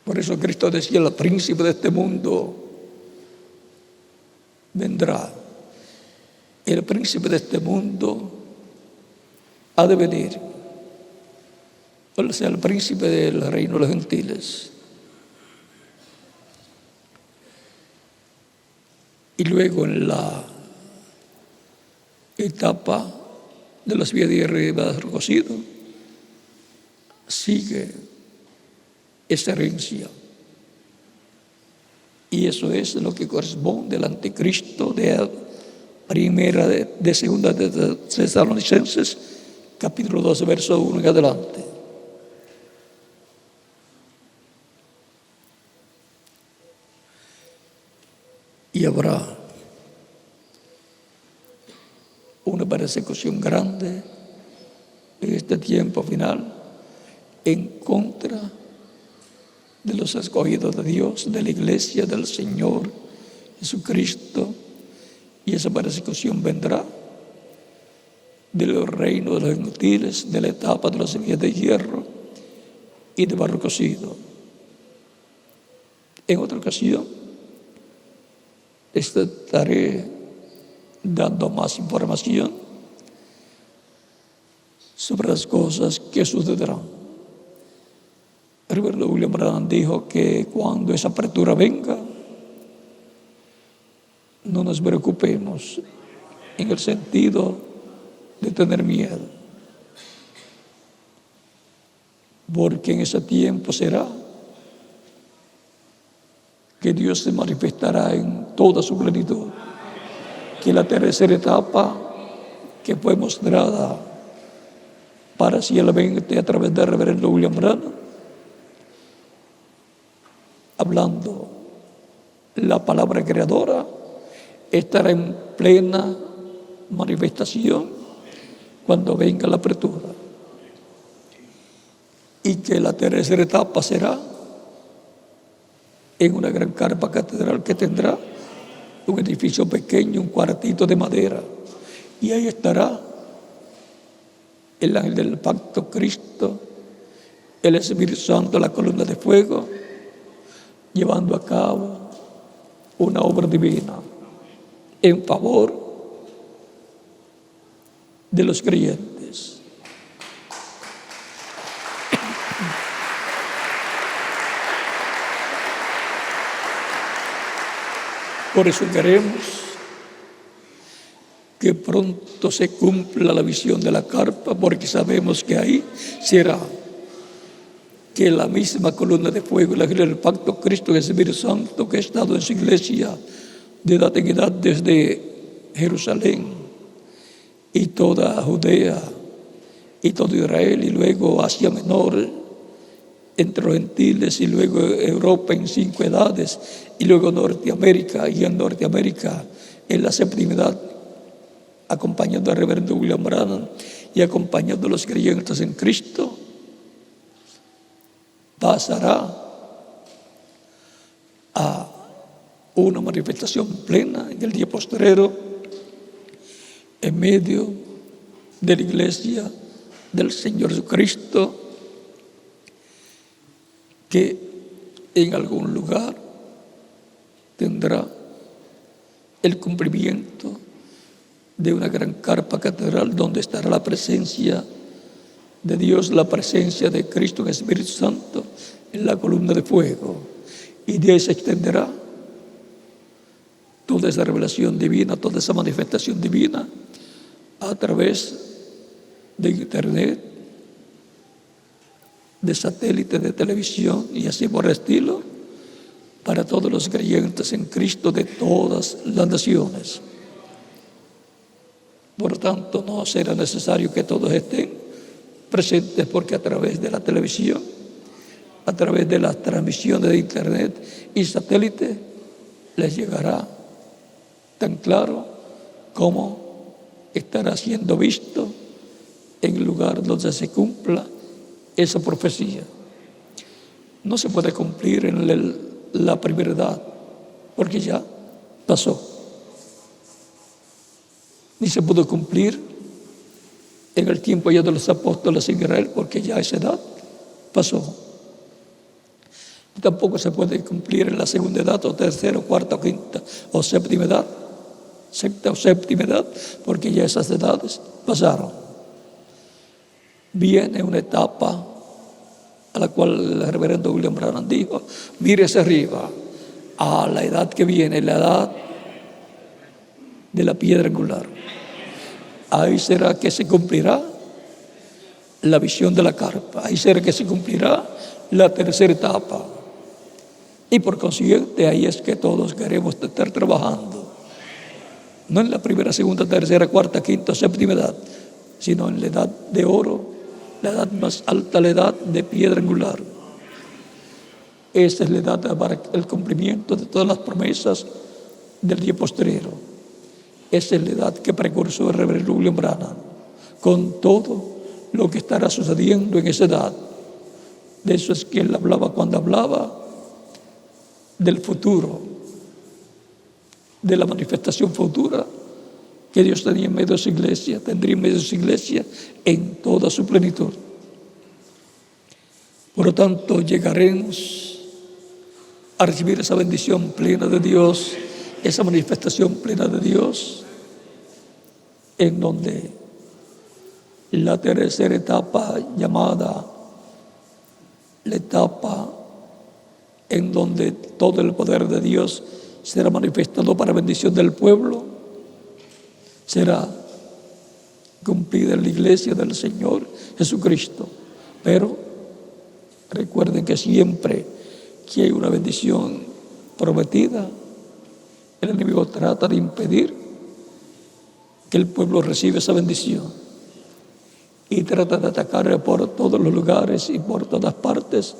[SPEAKER 1] Por eso Cristo decía, el príncipe de este mundo vendrá. El príncipe de este mundo ha de venir. O sea, el príncipe del reino de los gentiles. Y luego en la etapa de las vías de hierro recocido, sigue esa herencia. Y eso es lo que corresponde al anticristo de primera, de segunda de Tesalonicenses, capítulo 12, verso 1 en adelante. Y habrá una persecución grande en este tiempo final en contra de los escogidos de Dios, de la iglesia del Señor Jesucristo, y esa persecución vendrá de los reinos de los gentiles, de la etapa de los semillas de hierro y de barro cocido. En otra ocasión estaré dando más información sobre las cosas que sucederán. El reverendo William Branham dijo que cuando esa apertura venga, no nos preocupemos en el sentido de tener miedo, porque en ese tiempo será que Dios se manifestará en toda su plenitud, que la tercera etapa que fue mostrada parcialmente a través del reverendo William Branham, hablando la palabra creadora, estará en plena manifestación cuando venga la apertura, y que la tercera etapa será en una gran carpa catedral que tendrá un edificio pequeño, un cuartito de madera, y ahí estará el ángel del pacto Cristo, el Espíritu Santo, la columna de fuego, llevando a cabo una obra divina en favor de los creyentes. Por eso queremos que pronto se cumpla la visión de la carpa, porque sabemos que ahí será que la misma columna de fuego, el ángel del pacto Cristo, el Espíritu Santo, que ha estado en su iglesia de edad en edad desde Jerusalén y toda Judea y todo Israel, y luego Asia Menor entre los gentiles, y luego Europa en 5 edades, y luego Norteamérica, y en Norteamérica en la séptima edad, acompañando al reverendo William Branham y acompañando a los creyentes en Cristo, pasará a una manifestación plena en el día postrero en medio de la iglesia del Señor Jesucristo, que en algún lugar tendrá el cumplimiento de una gran carpa catedral donde estará la presencia de Dios, la presencia de Cristo en el Espíritu Santo en la columna de fuego, y de ahí se extenderá toda esa revelación divina, toda esa manifestación divina a través de internet, de satélite, de televisión y así por el estilo, para todos los creyentes en Cristo de todas las naciones. Por tanto, no será necesario que todos estén presentes, porque a través de la televisión, a través de las transmisiones de internet y satélite, les llegará tan claro como estará siendo visto en el lugar donde se cumpla esa profecía. No se puede cumplir en la primera edad, porque ya pasó. Ni se pudo cumplir en el tiempo ya de los apóstoles en Israel, porque ya esa edad pasó. Y tampoco se puede cumplir en la segunda edad, o tercera, o cuarta, o quinta, o séptima edad, sexta o séptima edad, porque ya esas edades pasaron. Viene una etapa a la cual el reverendo William Branham dijo: mire hacia arriba, a la edad que viene, la edad de la piedra angular. Ahí será que se cumplirá la visión de la carpa, ahí será que se cumplirá la tercera etapa, y por consiguiente ahí es que todos queremos estar trabajando, no en la primera, segunda, tercera, cuarta, quinta, séptima edad, sino en la edad de oro, la edad más alta, la edad de piedra angular. Esa es la edad para el cumplimiento de todas las promesas del día postrero. Esa es la edad que precursó el reverendo William Branham, con todo lo que estará sucediendo en esa edad. De eso es que él hablaba cuando hablaba del futuro, de la manifestación futura que Dios tenía en medio de su iglesia, tendría en medio de su iglesia en toda su plenitud. Por lo tanto, llegaremos a recibir esa bendición plena de Dios, esa manifestación plena de Dios, en donde la tercera etapa llamada la etapa en donde todo el poder de Dios será manifestado para bendición del pueblo, será cumplida en la iglesia del Señor Jesucristo. Pero recuerden que siempre que hay una bendición prometida, el enemigo trata de impedir que el pueblo reciba esa bendición y trata de atacar por todos los lugares y por todas partes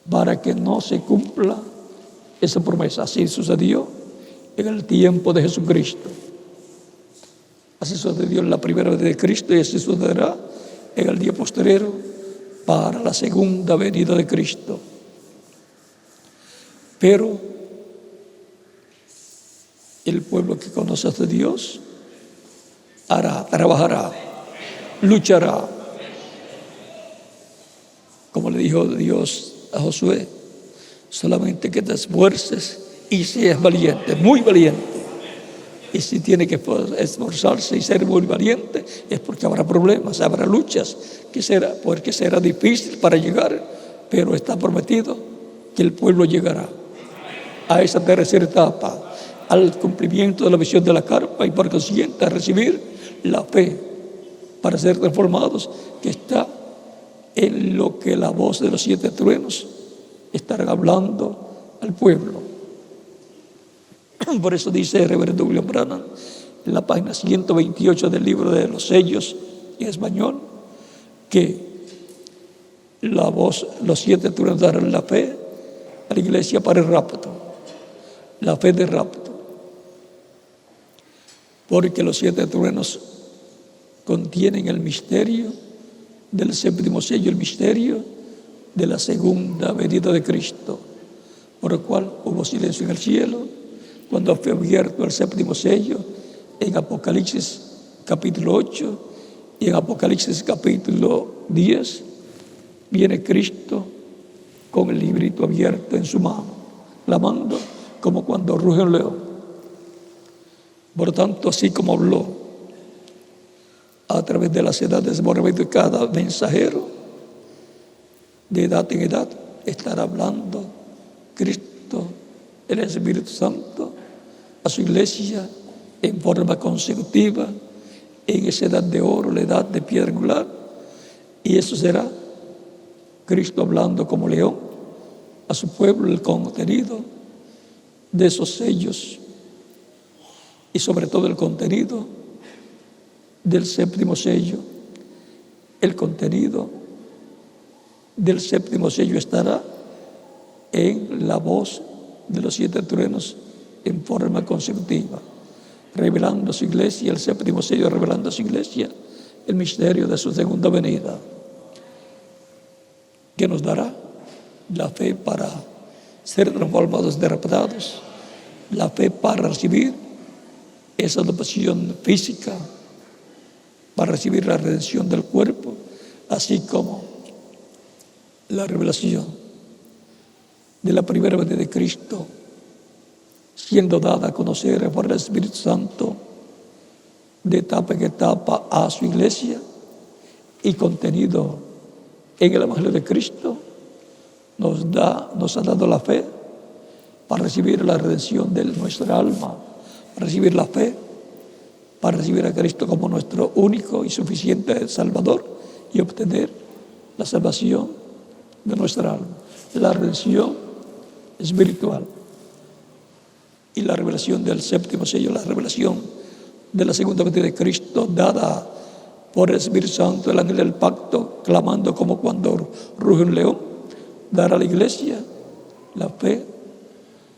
[SPEAKER 1] para que no se cumpla esa promesa. Así sucedió en el tiempo de Jesucristo. Así sucedió en la primera vez de Cristo y así sucederá en el día posterior para la segunda venida de Cristo. Pero el pueblo que conoce a Dios hará, trabajará, luchará. Como le dijo Dios a Josué, solamente que te esfuerces y seas valiente, muy valiente. Y si tiene que esforzarse y ser muy valiente, es porque habrá problemas, habrá luchas, porque será difícil para llegar, pero está prometido que el pueblo llegará a esa tercera etapa, al cumplimiento de la visión de la carpa y por consiguiente a recibir la fe para ser transformados, que está en lo que la voz de los 7 truenos estará hablando al pueblo. Por eso dice el reverendo William Branham en la página 128 del libro de los sellos en español, que la voz, los 7 truenos darán la fe a la iglesia para el rapto, la fe de rapto, porque los 7 truenos contienen el misterio del 7º sello, el misterio de la segunda venida de Cristo, por lo cual hubo silencio en el cielo cuando fue abierto el 7º sello en Apocalipsis capítulo 8 y en Apocalipsis capítulo 10 viene Cristo con el librito abierto en su mano, clamando como cuando ruge un león. Por tanto, así como habló a través de las edades por medio de cada mensajero, de edad en edad, estará hablando Cristo, el Espíritu Santo, a su iglesia en forma consecutiva, en esa edad de oro, la edad de piedra angular, y eso será Cristo hablando como león a su pueblo, el contenido de esos sellos y sobre todo el contenido del 7º sello. El contenido del 7º sello estará en la voz de los 7 truenos en forma consecutiva, revelando a su iglesia, el 7º sello revelando a su iglesia el misterio de su segunda venida, que nos dará la fe para ser transformados, derrotados, la fe para recibir esa adopción física, para recibir la redención del cuerpo, así como la revelación de la primera venida de Cristo, siendo dada a conocer por el Espíritu Santo de etapa en etapa a su iglesia y contenido en el Evangelio de Cristo, nos ha dado la fe para recibir la redención de nuestra alma, para recibir la fe, para recibir a Cristo como nuestro único y suficiente Salvador y obtener la salvación de nuestra alma, la redención espiritual y la revelación del 7º sello, la revelación de la segunda venida de Cristo dada por el Espíritu Santo, el ángel del pacto, clamando como cuando ruge un león, dar a la iglesia la fe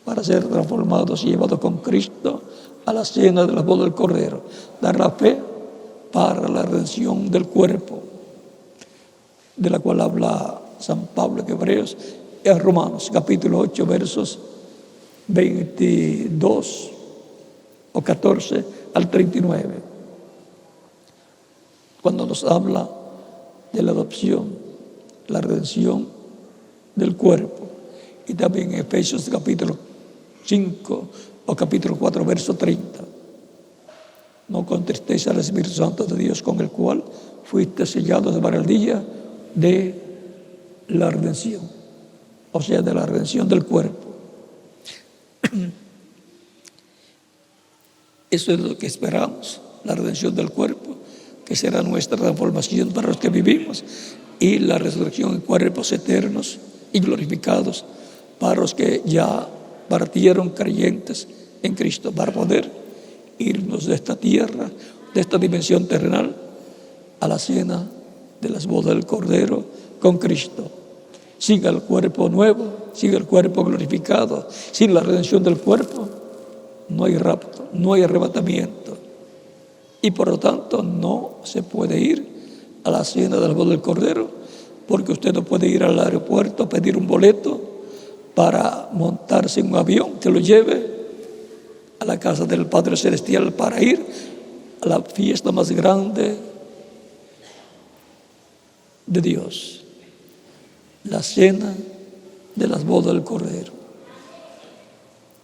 [SPEAKER 1] para ser transformados y llevados con Cristo a la cena de la boda del Cordero, dar la fe para la redención del cuerpo, de la cual habla San Pablo en Hebreos, en Romanos capítulo 8 versos 22 o 14 al 39, cuando nos habla de la adopción, la redención del cuerpo. Y también en Efesios capítulo 5 o capítulo 4, verso 30. No contristéis al Espíritu Santo de Dios, con el cual fuiste sellados para el día de la redención, o sea, de la redención del cuerpo. Eso es lo que esperamos, la redención del cuerpo, que será nuestra transformación para los que vivimos, y la resurrección en cuerpos eternos y glorificados para los que ya partieron creyentes en Cristo, para poder irnos de esta tierra, de esta dimensión terrenal, a la cena de las bodas del Cordero con Cristo. Sin el cuerpo nuevo, sin el cuerpo glorificado, sin la redención del cuerpo, no hay rapto, no hay arrebatamiento. Y por lo tanto no se puede ir a la cena de las bodas del Cordero, porque usted no puede ir al aeropuerto a pedir un boleto para montarse en un avión que lo lleve a la casa del Padre Celestial para ir a la fiesta más grande de Dios, la cena de las bodas del Cordero.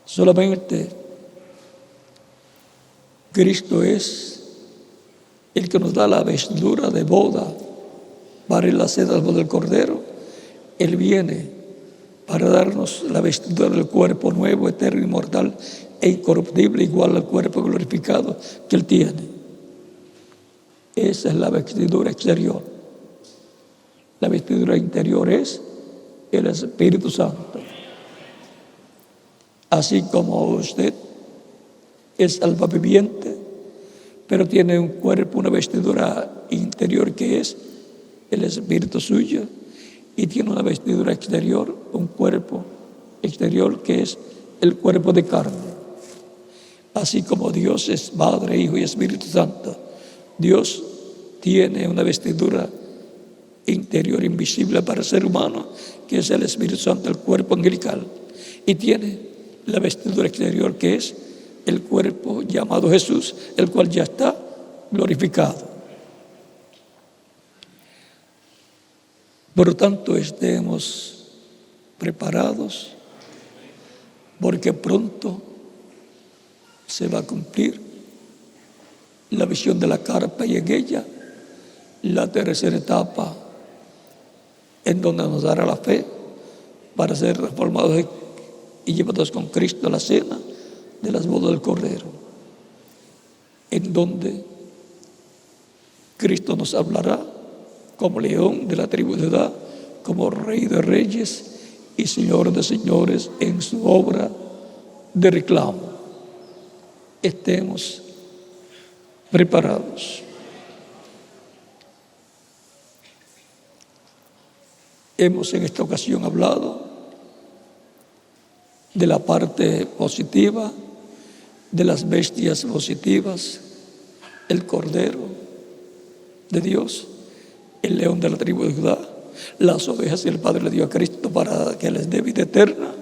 [SPEAKER 1] Solamente Cristo es el que nos da la vestidura de boda para ir a la cena de las bodas del Cordero. Él viene para darnos la vestidura del cuerpo nuevo, eterno, inmortal e incorruptible, igual al cuerpo glorificado que Él tiene. Esa es la vestidura exterior. La vestidura interior es el Espíritu Santo. Así como usted es alma viviente, pero tiene un cuerpo, una vestidura interior que es el Espíritu suyo, y tiene una vestidura exterior, un cuerpo exterior que es el cuerpo de carne. Así como Dios es Padre, Hijo y Espíritu Santo, Dios tiene una vestidura interior invisible para el ser humano, que es el Espíritu Santo, el cuerpo angelical, y tiene la vestidura exterior que es el cuerpo llamado Jesús, el cual ya está glorificado. Por lo tanto, estemos preparados, porque pronto se va a cumplir la visión de la carpa, y en ella la tercera etapa, en donde nos dará la fe para ser reformados y llevados con Cristo a la cena de las bodas del Cordero, en donde Cristo nos hablará como león de la tribu de Judá, como Rey de reyes y Señor de señores en su obra de reclamo. Estemos preparados. Hemos en esta ocasión hablado de la parte positiva, de las bestias positivas, el Cordero de Dios, el león de la tribu de Judá, las ovejas que el Padre le dio a Cristo para que les dé vida eterna,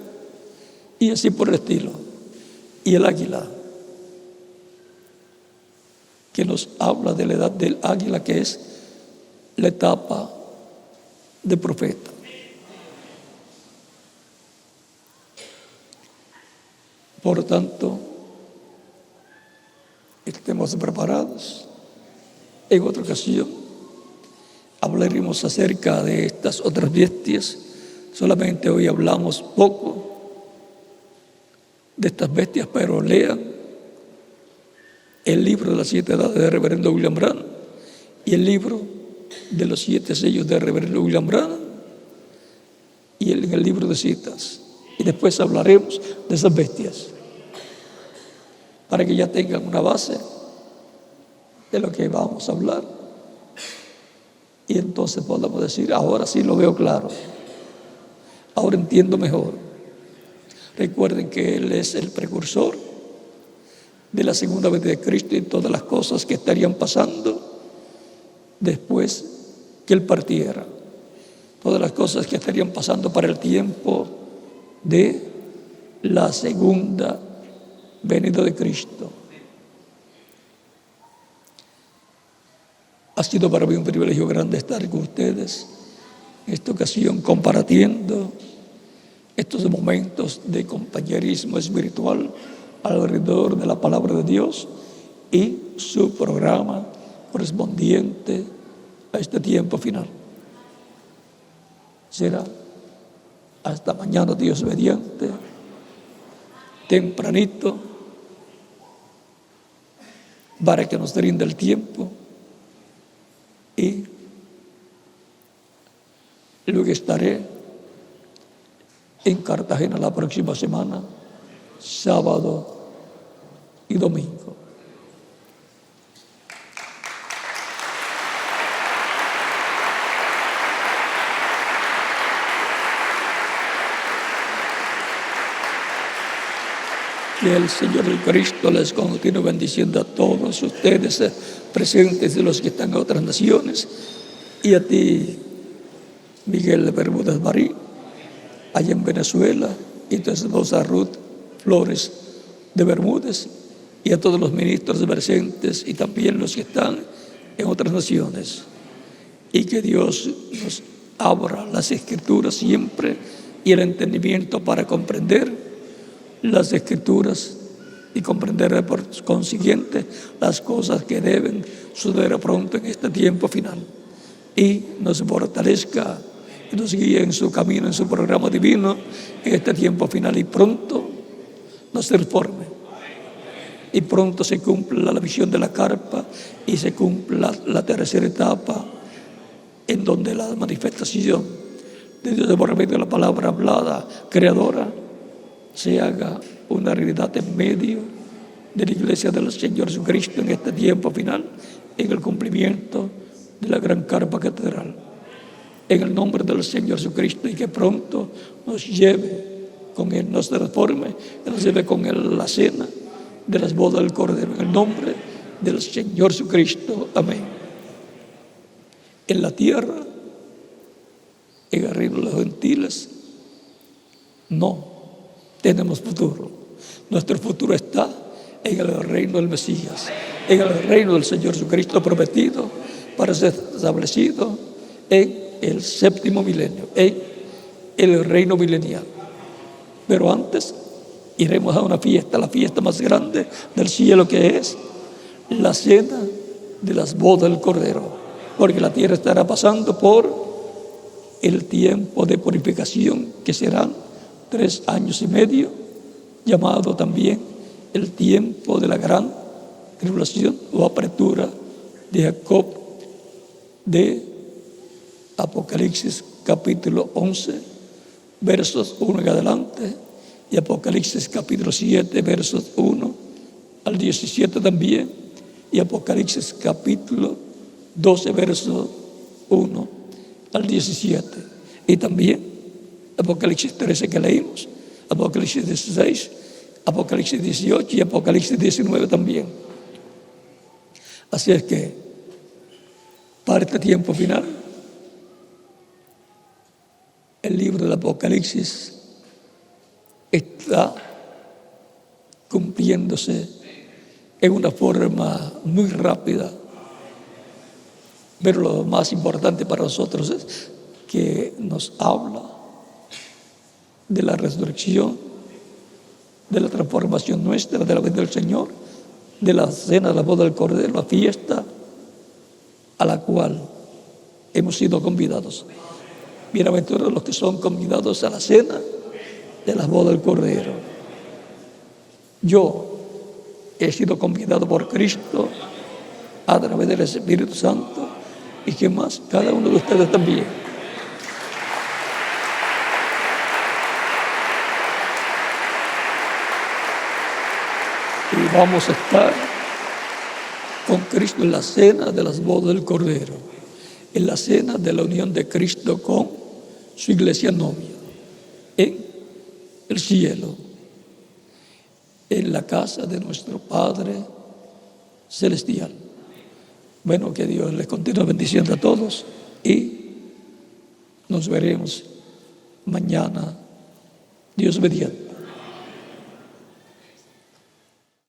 [SPEAKER 1] y así por el estilo. Y el águila, que nos habla de la edad del águila, que es la etapa de profeta. Por lo tanto, estemos preparados. En otra ocasión hablaremos acerca de estas otras bestias. Solamente hoy hablamos poco de estas bestias, pero lean el libro de las 7 edades de Reverendo William Branham y el libro de los 7 sellos de Reverendo William Branham y en el libro de citas. Y después hablaremos de esas bestias, para que ya tengan una base de lo que vamos a hablar. Y entonces podamos decir, ahora sí lo veo claro, ahora entiendo mejor. Recuerden que Él es el precursor de la segunda venida de Cristo y todas las cosas que estarían pasando después que Él partiera. Todas las cosas que estarían pasando para el tiempo de la segunda venida de Cristo. Ha sido para mí un privilegio grande estar con ustedes en esta ocasión compartiendo estos momentos de compañerismo espiritual alrededor de la palabra de Dios y su programa correspondiente a este tiempo final. Será hasta mañana, Dios mediante, tempranito, para que nos rinda el tiempo, y luego estaré en Cartagena la próxima semana, sábado y domingo. Que el Señor Jesucristo les continúe bendiciendo a todos ustedes presentes y los que están en otras naciones, y a ti, Miguel Bermúdez Marí, allá en Venezuela, y tu esposa Ruth Flores de Bermúdez, y a todos los ministros presentes y también los que están en otras naciones. Y que Dios nos abra las Escrituras siempre y el entendimiento para comprender las Escrituras y comprender por consiguiente las cosas que deben suceder pronto en este tiempo final. Y nos fortalezca y nos guíe en su camino, en su programa divino, en este tiempo final, y pronto nos transforme. Y pronto se cumpla la visión de la carpa y se cumpla la tercera etapa, en donde la manifestación de Dios por medio de la palabra hablada, creadora, se haga una realidad en medio de la iglesia del Señor Jesucristo en este tiempo final, en el cumplimiento de la gran carpa catedral. En el nombre del Señor Jesucristo, y que pronto nos lleve con Él, nos transforme, y nos lleve con Él la cena de las bodas del Cordero. En el nombre del Señor Jesucristo. Amén. En la tierra, en el reino de los gentiles, no tenemos futuro. Nuestro futuro está en el reino del Mesías, en el reino del Señor Jesucristo prometido para ser establecido en el séptimo milenio, en el reino milenial. Pero antes iremos a una fiesta, la fiesta más grande del cielo, que es la cena de las bodas del Cordero, porque la tierra estará pasando por el tiempo de purificación, que serán 3 años y medio, llamado también el tiempo de la gran tribulación o apertura de Jacob, de Apocalipsis capítulo 11, versos 1 en adelante, y Apocalipsis capítulo 7, versos 1 al 17 también, y Apocalipsis capítulo 12, versos 1 al 17, y también Apocalipsis 13 que leímos, Apocalipsis 16, Apocalipsis 18 y Apocalipsis 19 también. Así es que para este tiempo final, el libro del Apocalipsis está cumpliéndose en una forma muy rápida, pero lo más importante para nosotros es que nos habla de la resurrección, de la transformación nuestra, de la venida del Señor, de la cena de la boda del Cordero, la fiesta a la cual hemos sido convidados. Bienaventurados los que son convidados a la cena de la boda del Cordero. Yo he sido convidado por Cristo a través del Espíritu Santo, y que más, cada uno de ustedes también. Y vamos a estar con Cristo en la cena de las bodas del Cordero, en la cena de la unión de Cristo con su iglesia novia, en el cielo, en la casa de nuestro Padre celestial. Bueno, que Dios les continúe bendiciendo a todos, y nos veremos mañana, Dios mediante.